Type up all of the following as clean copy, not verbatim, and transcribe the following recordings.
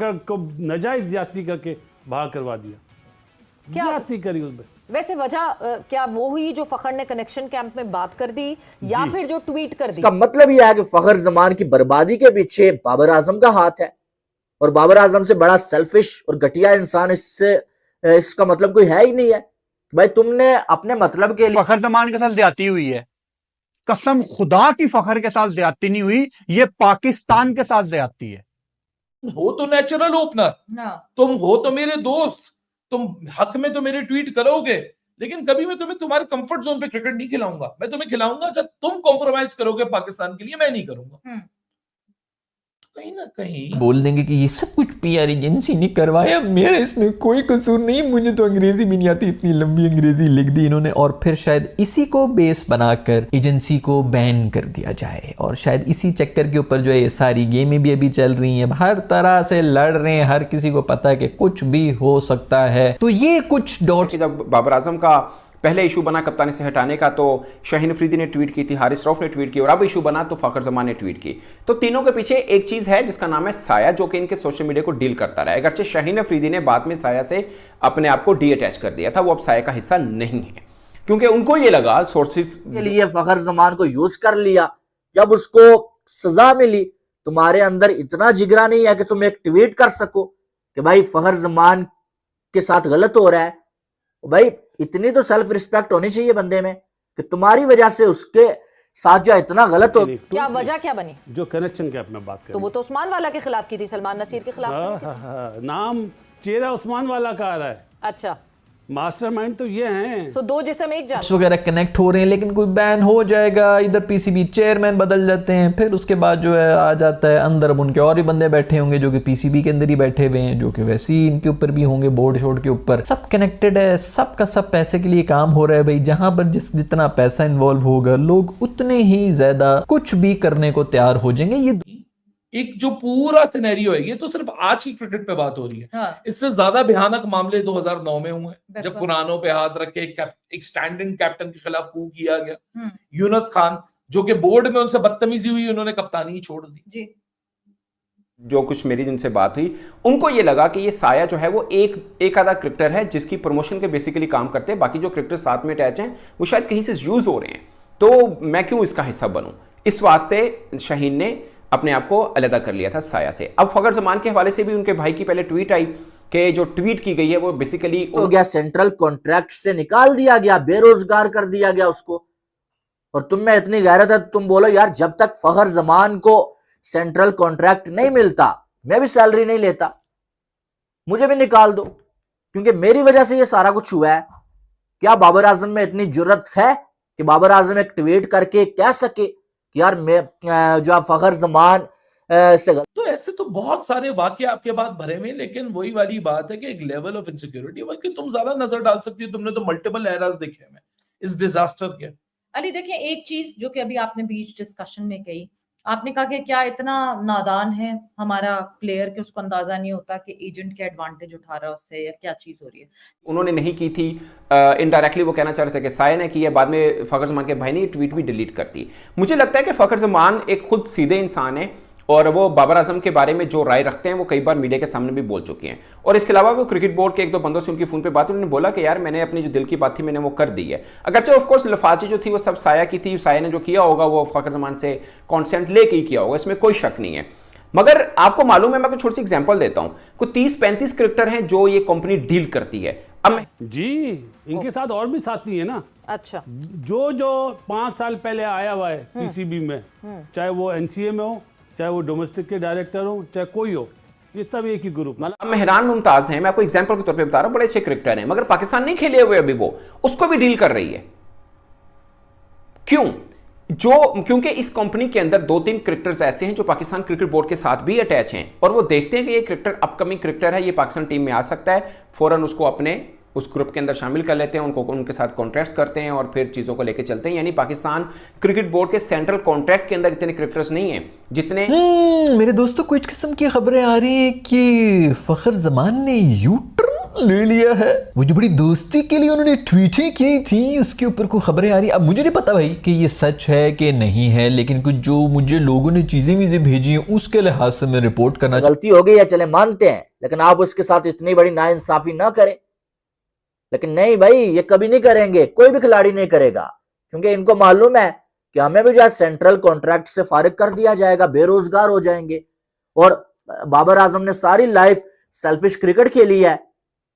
को नाजायज ज्यादती करके बाहर करवा दिया। ज्यादती करी उसमें। वैसे वजह क्या वो हुई जो फखर ने कनेक्शन कैंप में बात कर दी या फिर जो ट्वीट कर दी? इसका मतलब यह है कि फखर जमान की बर्बादी के पीछे बाबर आजम का हाथ है, और बाबर आजम से बड़ा सेल्फिश और घटिया इंसान इसका मतलब कोई है ही नहीं है। भाई तुमने अपने मतलब के लिए फखर जमान के साथ ज्यादती हुई है, कसम खुदा की फखर के साथ ज्यादती नहीं हुई, ये पाकिस्तान के साथ ज्यादती है। हो तो नेचुरल ओपनर, तुम हो तो मेरे दोस्त, तुम हक में तो मेरे ट्वीट करोगे, लेकिन कभी मैं तुम्हें तुम्हारे कंफर्ट जोन पे क्रिकेट नहीं खिलाऊंगा। मैं तुम्हें खिलाऊंगा जब तुम कॉम्प्रोमाइज करोगे पाकिस्तान के लिए, मैं नहीं करूंगा। कहीं ना कहीं बोल देंगे कि ये सब कुछ पीआर एजेंसी ने करवाया, मेरा इसमें कोई कसूर नहीं, मुझे तो अंग्रेजी भी नहीं आती, इतनी लंबी अंग्रेजी लिख दी इन्होंने। और फिर शायद इसी को बेस बनाकर एजेंसी को बैन कर दिया जाए, और शायद इसी चक्कर के ऊपर जो है ये सारी गेमें भी अभी चल रही हैं, हर तरह से लड़ रहे हैं, हर किसी को पता है कि कुछ भी हो सकता है। तो ये कुछ डॉट जब बाबर आजम का पहले इशू बना कप्तानी से हटाने का, तो शाहीन अफरीदी ने ट्वीट की थी, हारिस रऊफ ने ट्वीट की, और अब इशू बना तो फखर जमान ने ट्वीट की। तो तीनों के पीछे एक चीज है जिसका नाम है साया, जो कि इनके सोशल मीडिया को डील करता रहा है। अगरचे शाहीन अफरीदी ने बाद में साया से अपने आप को डीअटैच कर दिया था, वो अब साया का हिस्सा नहीं है, क्योंकि उनको ये लगा सोर्सेज के लिए फखर जमान को यूज कर लिया। जब उसको सजा मिली, तुम्हारे अंदर इतना जिगरा नहीं है कि तुम एक ट्वीट कर सको कि भाई फखर जमान के साथ गलत हो रहा है। भाई इतनी तो सेल्फ रिस्पेक्ट होनी चाहिए बंदे में कि तुम्हारी वजह से उसके साथ जो इतना गलत हो। क्या वजह क्या बनी? जो कनेक्शन कैंप में बात करें, तो वो तो उस्मान वाला के खिलाफ की थी, सलमान नसीर के खिलाफ। नाम चेहरा उस्मान वाला का आ रहा है। अच्छा, मास्टरमाइंड तो ये हैं। सो दो जिसम एक जान वगैरह कनेक्ट हो रहे हैं, लेकिन कोई बैन हो जाएगा, इधर पीसीबी चेयरमैन बदल जाते हैं, फिर उसके बाद जो है आ जाता है अंदर, अब उनके और भी बंदे बैठे होंगे जो कि पीसीबी के अंदर ही बैठे हुए हैं, जो कि वैसे ही इनके ऊपर भी होंगे, बोर्ड शोर्ड के ऊपर। सब कनेक्टेड है, सब का सब पैसे के लिए काम हो रहा है भाई। जहां पर जितना पैसा इन्वॉल्व होगा, लोग उतने ही ज्यादा कुछ भी करने को तैयार हो जाएंगे। ये एक जो पूरा सिनेरियो है, ये तो सिर्फ आज की क्रिकेट पे बात हो रही है। इससे ज्यादा भयानक मामले 2009 में हुए, जब कुरानों पे हाथ रख के एक स्टैंडिंग कैप्टन के खिलाफ कू किया गया। यूनुस खान, जो कि बोर्ड में उनसे बदतमीजी हुई, उन्होंने कप्तानी ही छोड़ दी। जो कुछ मेरी जिनसे बात हुई, उनको ये लगा कि ये साया जो है वो एक आधा क्रिकेटर है जिसकी प्रमोशन के बेसिकली काम करते हैं, बाकी जो क्रिकेटर साथ में अटैच हैं वो शायद कहीं से यूज हो रहे हैं, तो मैं क्यों इसका हिस्सा बनूं। इस वास्ते शाहीन ने अपने आप को अलग कर लिया था साया से। अब फखर जमान के हवाले से भी उनके भाई की पहले ट्वीट आई कि जो ट्वीट की गई है वो बेसिकली हो गया, सेंट्रल कॉन्ट्रैक्ट से निकाल दिया गया, बेरोजगार कर दिया गया उसको। और तुम में इतनी गैरत है, तुम बोलो यार जब तक फखर जमान को सेंट्रल कॉन्ट्रैक्ट नहीं मिलता, मैं भी सैलरी नहीं लेता, मुझे भी निकाल दो, क्योंकि मेरी वजह से ये सारा कुछ हुआ है। क्या बाबर आजम में इतनी जुर्रत है कि बाबर आजम एक ट्वीट करके कह सके यार मैं जो फखर जमान से तो ऐसे तो बहुत सारे वाक्य आपके बाद भरे हुए, लेकिन वही वाली बात है कि एक लेवल ऑफ इनसिक्योरिटी, बल्कि तुम ज्यादा नजर डाल सकती हो, तुमने तो मल्टीपल एरास देखे हैं इस डिजास्टर के। अली देखिए, एक चीज जो कि अभी आपने बीच डिस्कशन में कही, आपने कहा कि क्या इतना नादान है हमारा प्लेयर कि उसको अंदाजा नहीं होता कि एजेंट क्या एडवांटेज उठा रहा है उससे, या क्या चीज हो रही है। उन्होंने नहीं की थी, इनडायरेक्टली वो कहना चाह रहे थे कि साया ने की है, बाद में फखर जमान के भाई ने ट्वीट भी डिलीट कर दी। मुझे लगता है कि फखर जमान एक खुद सीधे इंसान है, और वो बाबर आजम के बारे में जो राय रखते हैं वो कई बार मीडिया के सामने भी बोल चुके हैं, और इसके अलावा वो क्रिकेट बोर्ड के एक दो बंदों से उनकी फोन पे बात, उन्होंने बोला कि यार मैंने अपनी जो दिल की बात थी मैंने वो कर दी है। अगरचे ऑफ कोर्स लफाजी जो थी वो सब साया की थी, साया ने जो किया होगा वो फखर जमान से कॉन्सेंट लेके ही किया होगा, इसमें कोई शक नहीं है। मगर आपको मालूम है, मैं कुछ छोटी सी एग्जांपल देता हूं, कोई 30-35 क्रिकेटर हैं जो ये कंपनी डील करती है। अब जी इनके साथ और भी साथी है ना। अच्छा, जो 5 साल पहले आया हुआ है पीसीबी में, चाहे वो एनसीए में हो, चाहे वो डोमेस्टिक के डायरेक्टर हो, चाहे कोई हो, ये सब एक ही ग्रुप। मेहरान मुमताज हैं, मैं आपको एग्जांपल के तौर पे बता रहा हूं, बड़े अच्छे क्रिकेटर हैं, मगर पाकिस्तान नहीं खेले हुए अभी, वो उसको भी डील कर रही है। क्यों? क्योंकि इस कंपनी के अंदर 2-3 क्रिकेटर्स ऐसे हैं जो पाकिस्तान क्रिकेट बोर्ड के साथ भी अटैच हैं, और वो देखते हैं कि ये क्रिकेटर अपकमिंग क्रिकेटर है, ये पाकिस्तान टीम में आ सकता है, फौरन उसको अपने उस ग्रुप के अंदर शामिल कर लेते हैं, उनको उनके साथ कॉन्ट्रैक्ट करते हैं और फिर चीजों को लेकर चलते हैं। यानी पाकिस्तान क्रिकेट बोर्ड के सेंट्रल कॉन्ट्रैक्ट के अंदर इतने क्रिकेटर्स नहीं हैं जितने। मेरे दोस्तों, कुछ किस्म की खबरें आ रही हैं कि फखर जमान ने यू टर्न ले लिया है। वो जो बड़ी दोस्ती के लिए उन्होंने ट्वीटें की थी उसके ऊपर कोई खबरें आ रही। अब मुझे नहीं पता भाई कि ये सच है कि नहीं है, लेकिन कुछ जो मुझे लोगों ने चीजें भेजी हैं उसके लिहाज से मैं रिपोर्ट करना। गलती हो गई है, चले मानते हैं, लेकिन आप उसके साथ इतनी बड़ी नाइंसाफी ना करें। लेकिन नहीं भाई, ये कभी नहीं करेंगे, कोई भी खिलाड़ी नहीं करेगा, क्योंकि इनको मालूम है कि हमें भी जो है सेंट्रल कॉन्ट्रैक्ट से फारिग कर दिया जाएगा, बेरोजगार हो जाएंगे। और बाबर आजम ने सारी लाइफ सेल्फिश क्रिकेट खेली है,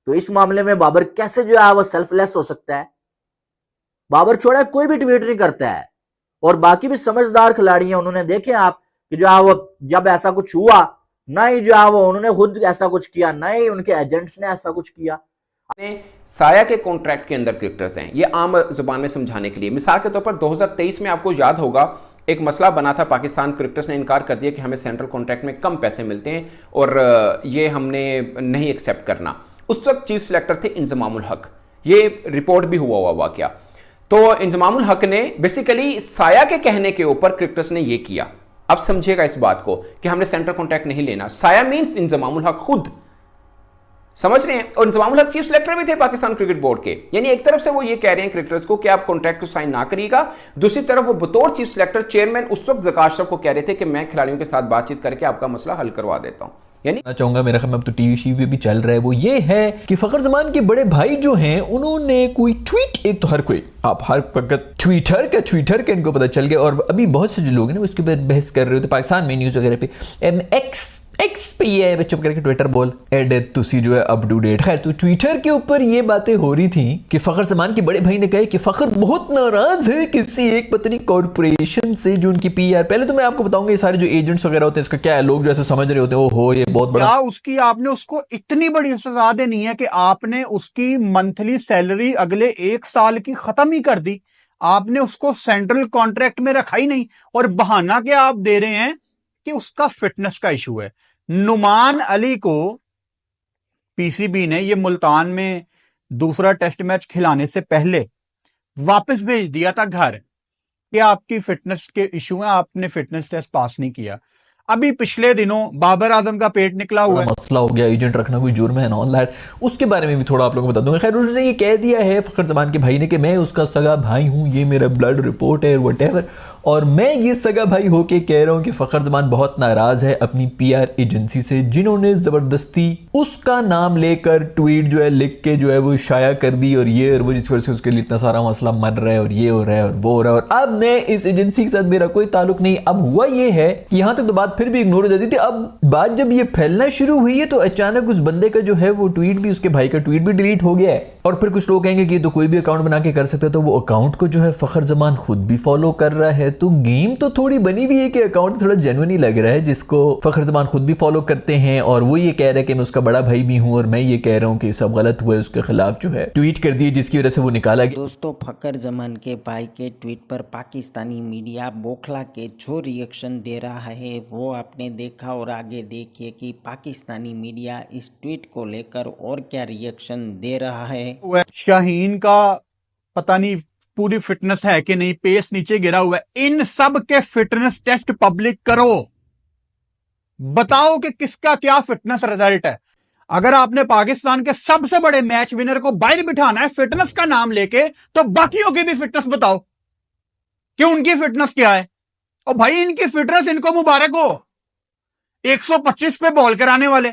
तो इस मामले में बाबर कैसे जो है वो सेल्फलेस हो सकता है? बाबर छोड़ा कोई भी ट्वीट नहीं करता है। और बाकी भी समझदार खिलाड़ी हैं, उन्होंने देखे आप कि जो है वो जब ऐसा कुछ हुआ, ना ही जो है वो उन्होंने खुद ऐसा कुछ किया, ना ही उनके एजेंट्स ने ऐसा कुछ किया। साया के कॉन्ट्रैक्ट के अंदर क्रिकेटर्स हैं, ये आम जुबान में समझाने के लिए। मिसाल के तौर पर 2023 में आपको याद होगा एक मसला बना था, पाकिस्तान क्रिकेटर्स ने इनकार कर दिया कि हमें सेंट्रल कॉन्ट्रैक्ट में कम पैसे मिलते हैं और ये हमने नहीं एक्सेप्ट करना। उस वक्त चीफ सिलेक्टर थे इंजमामुल हक, ये रिपोर्ट भी हुआ वाकया। तो इंजमामुल हक ने बेसिकली साया के कहने के ऊपर क्रिकेटर्स ने ये किया। अब समझिएगा इस बात को कि हमने सेंट्रल कॉन्ट्रैक्ट नहीं लेना। साया मींस इंजमामुल हक खुद, समझ रहे हैं? और इंजमामुल हक चीफ सिलेक्टर भी थे पाकिस्तान क्रिकेट बोर्ड के। यानी एक तरफ से वो ये कह रहे हैं क्रिकेटर्स को कि आप कॉन्ट्रैक्ट को साइन ना करिएगा, दूसरी तरफ वो बतौर चीफ सिलेक्टर चेयरमैन उस वक्त ज़का अशरफ को कह रहे थे कि मैं खिलाड़ियों के साथ बातचीत करके आपका मसला हल करवा देता हूं। यानी चाहूंगा, मेरा ख्याल अब तो टीवी शीवी भी चल रहा है, वो ये है कि फखर जमान के बड़े भाई जो हैं उन्होंने कोई ट्वीट, एक तो हर कोई आप हर वक्त ट्विटर के इनको पता चल गया। और अभी बहुत से जो लोग हैं वो इसके ऊपर बहस कर रहे होते पाकिस्तान में न्यूज़ वगैरह पे, एक्स पे ये है, चुप करके ट्विटर बोल एड तुसी जो है अप टू डेट। खैर, तो ट्विटर के ऊपर ये बातें हो रही थी कि फखर जमान के बड़े भाई ने कहा कि फखर बहुत नाराज है किसी एक पत्नी कॉर्पोरेशन से जो उनकी पीआर। पहले तो मैं आपको बताऊंगा ये सारे जो एजेंट्स वगैरह होते हैं इसका क्या है, लोग जो ऐसे समझ रहे होते हैं ओहो ये बहुत बड़ा। उसकी आपने उसको इतनी बड़ी सजा देनी है कि आपने उसकी मंथली सैलरी अगले 1 साल की खत्म ही कर दी, आपने उसको सेंट्रल कॉन्ट्रैक्ट में रखा ही नहीं। और बहाना क्या आप दे रहे हैं कि उसका फिटनेस का इशू है। नुमान अली को पीसीबी ने ये मुल्तान में दूसरा टेस्ट मैच खिलाने से पहले वापस भेज दिया था घर कि आपकी फिटनेस के इशू हैं, आपने फिटनेस टेस्ट पास नहीं किया। अभी पिछले दिनों बाबर आजम का पेट निकला हुआ है, मसला हो गया, एजेंट रखना कोई जुर्म है ऑन दैट, उसके बारे में भी थोड़ा आप लोगों को बता दूंगा। खैर, उसने ये कह दिया है फखर जमान के भाई ने कि मैं उसका सगा भाई हूं, ये मेरा ब्लड रिपोर्ट है व्हाटएवर, और मैं ये सगा भाई होके कह रहा हूं कि फखर जमान बहुत नाराज है अपनी पीआर एजेंसी से, जिन्होंने जबरदस्ती उसका नाम लेकर ट्वीट जो है लिख के जो है वो शाया कर दी, और ये और वो, जिस वजह से उसके लिए इतना सारा मसला मर रहा है और ये हो रहा है और वो हो रहा है। और अब मैं इस एजेंसी के साथ मेरा कोई ताल्लुक नहीं। अब हुआ ये है कि यहां तक तो बात फिर भी इग्नोर हो जाती थी, अब बात जब ये फैलना शुरू हुई है तो अचानक उस बंदे का जो है वो ट्वीट भी, उसके भाई का ट्वीट भी डिलीट हो गया है। और फिर कुछ लोग कहेंगे कि तो कोई भी अकाउंट बना के कर सकते हैं, तो वो अकाउंट को जो है फखर जमान खुद भी फॉलो कर रहा है। तो गेम तो थोड़ी बनी हुई है कि अकाउंट थोड़ा जेन्युइन ही लग रहा है जिसको फखर जमान खुद भी फॉलो करते हैं, और वो ये कह रहा है कि मैं उसका बड़ा भाई भी हूं और मैं ये कह रहा हूं कि सब गलत हुआ है, उसके खिलाफ जो है ट्वीट कर दिए जिसकी वजह से वो निकाला गया। दोस्तों, फखर जमान के भाई के ट्वीट पर पाकिस्तानी मीडिया बौखला के जो रिएक्शन दे रहा है वो आपने देखा, और आगे देखिए कि पाकिस्तानी मीडिया इस ट्वीट को लेकर और क्या रिएक्शन दे रहा है। शाहीन का पता नहीं पूरी फिटनेस है कि नहीं, पेस नीचे गिरा हुआ है। इन सब के फिटनेस टेस्ट पब्लिक करो, बताओ कि किसका क्या फिटनेस रिजल्ट है। अगर आपने पाकिस्तान के सबसे बड़े मैच विनर को बाहर बिठाना है फिटनेस का नाम लेके, तो बाकियों की भी फिटनेस बताओ कि उनकी फिटनेस क्या है। और भाई इनकी फिटनेस इनको मुबारक हो, 125 पे बॉल कराने वाले।